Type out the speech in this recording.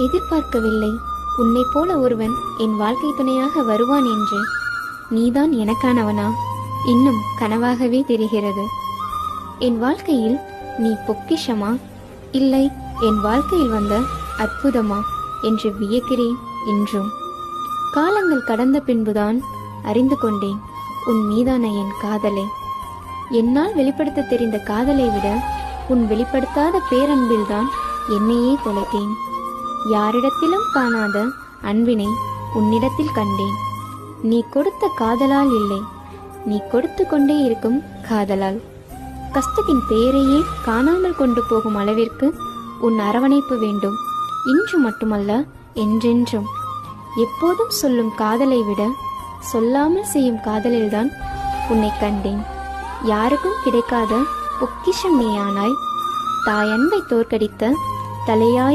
எதிர்பார்க்கவில்லை உன்னை போல ஒருவன் என் வாழ்க்கை துணையாக வருவான் என்று. நீதான் எனக்கானவனா? இன்னும் கனவாகவே தெரிகிறது. என் வாழ்க்கையில் நீ பொக்கிஷமா, இல்லை என் வாழ்க்கையில் வந்த அற்புதமா என்று வியக்கிறேன் இன்றும். காலங்கள் கடந்த பின்புதான் அறிந்து கொண்டேன் உன் மீதான என் காதலை. என்னால் வெளிப்படுத்த தெரிந்த காதலை விட உன் வெளிப்படுத்தாத பேரன்பில்தான் என்னையே தொலைத்தேன். யாரிடத்திலும் காணாத அன்பினை உன்னிடத்தில் கண்டேன். நீ கொடுத்த காதலால் இல்லை, நீ கொடுத்து கொண்டே இருக்கும் காதலால். கஷ்டத்தின் பெயரையே காணாமல் கொண்டு போகும் அளவிற்கு உன் அரவணைப்பு வேண்டும், இன்று மட்டுமல்ல என்றென்றும். எப்போதும் சொல்லும் காதலை விட சொல்லாமல் செய்யும் காதலில்தான் உன்னை கண்டேன். யாருக்கும் கிடைக்காத பொக்கிஷம் நீயானாய். தாய் அன்பை தோற்கடித்த தலையாய